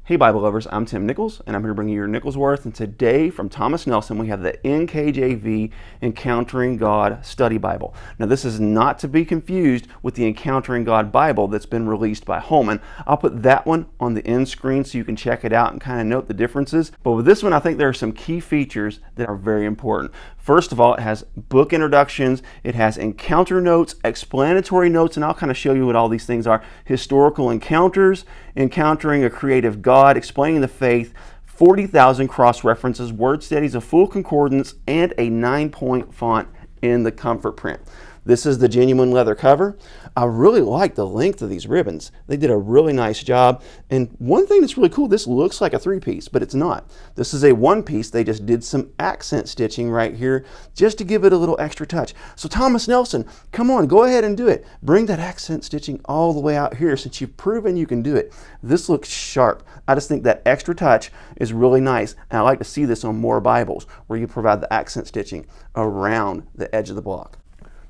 Hey Bible lovers, I'm Tim Nichols, and I'm here to bring you your Nichols Worth. And today from Thomas Nelson, we have the NKJV Encountering God Study Bible. Now this is not to be confused with the Encountering God Bible that's been released by Holman. I'll put that one on the end screen so you can check it out and kind of note the differences. But with this one, I think there are some key features that are very important. First of all, it has book introductions, it has encounter notes, explanatory notes, and I'll kind of show you what all these things are. Historical encounters, encountering a creative God, explaining the faith, 40,000 cross-references, word studies, a full concordance, and a 9-point font in the comfort print. This is the genuine leather cover. I really like the length of these ribbons. They did a really nice job. And one thing that's really cool, this looks like a three-piece, but it's not. This is a one-piece. They just did some accent stitching right here just to give it a little extra touch. So Thomas Nelson, come on, go ahead and do it. Bring that accent stitching all the way out here since you've proven you can do it. This looks sharp. I just think that extra touch is really nice. And I like to see this on more Bibles where you provide the accent stitching around the edge of the block.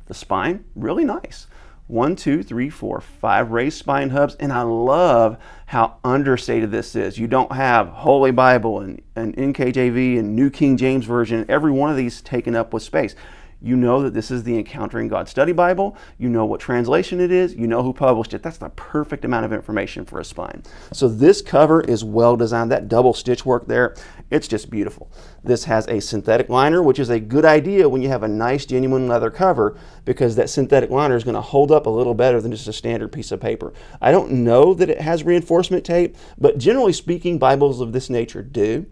The spine, really nice. 1, 2, 3, 4, 5 raised spine hubs, and I love how understated this is. You don't have Holy Bible and NKJV and New King James Version, every one of these taken up with space. You know that this is the Encountering God Study Bible. You know what translation it is. You know who published it. That's the perfect amount of information for a spine. So this cover is well designed. That double stitch work there, it's just beautiful. This has a synthetic liner, which is a good idea when you have a nice genuine leather cover because that synthetic liner is going to hold up a little better than just a standard piece of paper. I don't know that it has reinforcement tape, but generally speaking, Bibles of this nature do.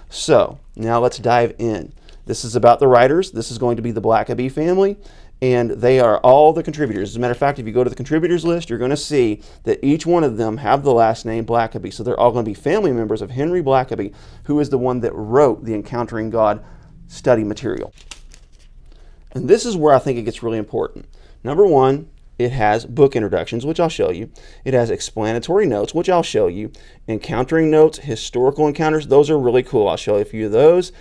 So now let's dive in. This is about the writers. This is going to be the Blackaby family, and they are all the contributors. As a matter of fact, if you go to the contributors list, you're going to see that each one of them have the last name Blackaby. So they're all going to be family members of Henry Blackaby, who is the one that wrote the Encountering God study material. And this is where I think it gets really important. Number one, it has book introductions, which I'll show you. It has explanatory notes, which I'll show you. Encountering notes, historical encounters, those are really cool. I'll show you a few of those.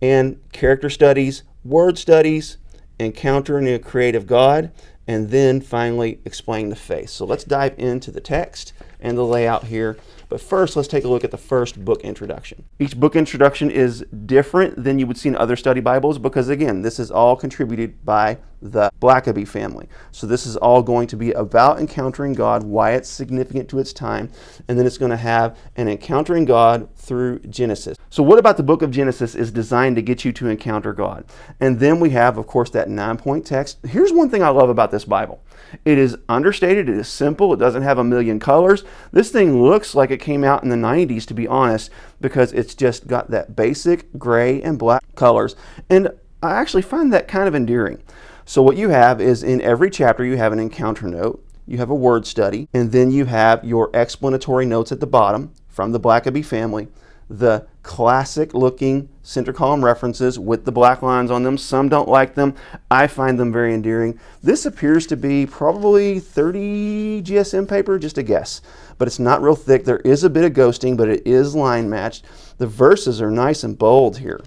And character studies, word studies, encountering a creative God, and then finally explain the faith. So let's dive into the text and the layout here. But first, let's take a look at the first book introduction. Each book introduction is different than you would see in other study Bibles because, again, this is all contributed by the Blackaby family. So this is all going to be about encountering God, why it's significant to its time, and then it's going to have an encountering God through Genesis. So what about the book of Genesis is designed to get you to encounter God? And then we have, of course, that 9-point text. Here's one thing I love about this Bible. It is understated, it is simple, it doesn't have a million colors. This thing looks like it came out in the 90s, to be honest, because it's just got that basic gray and black colors. And I actually find that kind of endearing. So what you have is in every chapter you have an encounter note, you have a word study, and then you have your explanatory notes at the bottom from the Blackaby family, the classic looking center column references with the black lines on them. Some don't like them. I find them very endearing. This appears to be probably 30 GSM paper, just a guess, but it's not real thick. There is a bit of ghosting, but it is line matched. The verses are nice and bold here.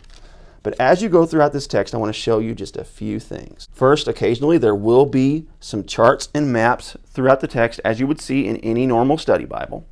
But as you go throughout this text, I want to show you just a few things. First, occasionally there will be some charts and maps throughout the text, as you would see in any normal study Bible.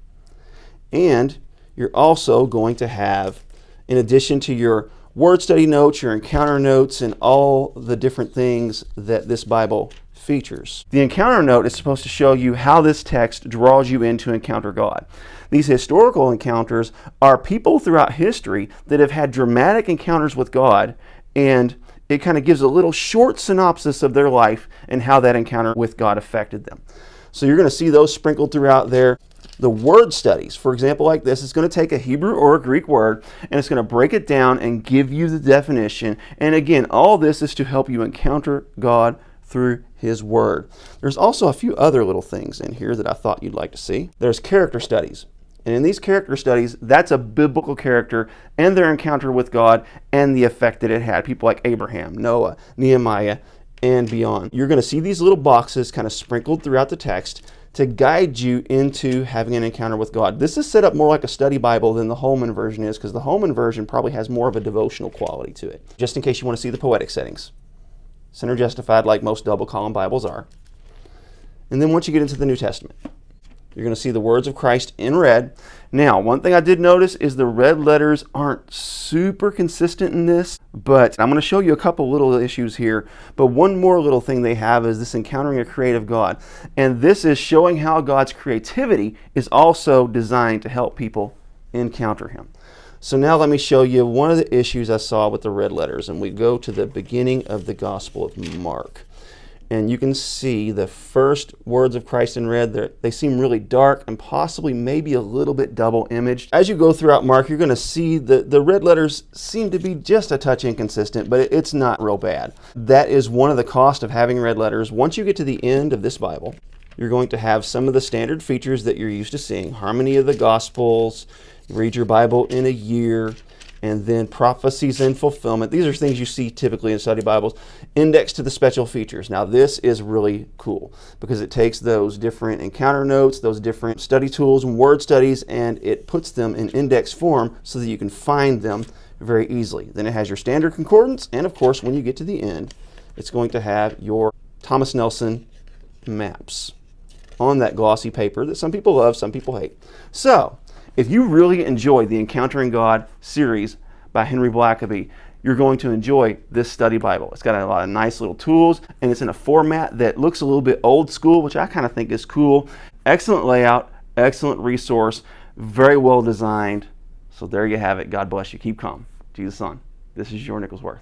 And you're also going to have, in addition to your word study notes, your encounter notes, and all the different things that this Bible features. The encounter note is supposed to show you how this text draws you in to encounter God. These historical encounters are people throughout history that have had dramatic encounters with God, and it kind of gives a little short synopsis of their life and how that encounter with God affected them. So you're going to see those sprinkled throughout there. The word studies, for example, like this, is going to take a Hebrew or a Greek word and it's going to break it down and give you the definition. And again, all this is to help you encounter God through His Word. There's also a few other little things in here that I thought you'd like to see. There's character studies. And in these character studies, that's a biblical character and their encounter with God and the effect that it had. People like Abraham, Noah, Nehemiah, and beyond. You're going to see these little boxes kind of sprinkled throughout the text to guide you into having an encounter with God. This is set up more like a study Bible than the Holman version is, because the Holman version probably has more of a devotional quality to it. Just in case you want to see the poetic settings. Center justified like most double column Bibles are. And then once you get into the New Testament, you're going to see the words of Christ in red, Now, one thing I did notice is the red letters aren't super consistent in this, but I'm going to show you a couple little issues here. But one more little thing they have is this encountering a creative God. And this is showing how God's creativity is also designed to help people encounter Him. So now let me show you one of the issues I saw with the red letters. And we go to the beginning of the Gospel of Mark. And you can see the first words of Christ in red. They seem really dark and possibly maybe a little bit double imaged. As you go throughout Mark, you're going to see the red letters seem to be just a touch inconsistent, but it's not real bad. That is one of the costs of having red letters. Once you get to the end of this Bible, you're going to have some of the standard features that you're used to seeing. Harmony of the Gospels, read your Bible in a year, and then prophecies and fulfillment. These are things you see typically in study Bibles. Index to the special features. Now this is really cool because it takes those different encounter notes, those different study tools and word studies, and it puts them in index form so that you can find them very easily. Then it has your standard concordance, and of course when you get to the end, it's going to have your Thomas Nelson maps on that glossy paper that some people love, some people hate. So, if you really enjoy the Encountering God series by Henry Blackaby, you're going to enjoy this study Bible. It's got a lot of nice little tools, and it's in a format that looks a little bit old school, which I kind of think is cool. Excellent layout, excellent resource, very well designed. So there you have it. God bless you. Keep calm. Jesus on. This is your Nicholsworth.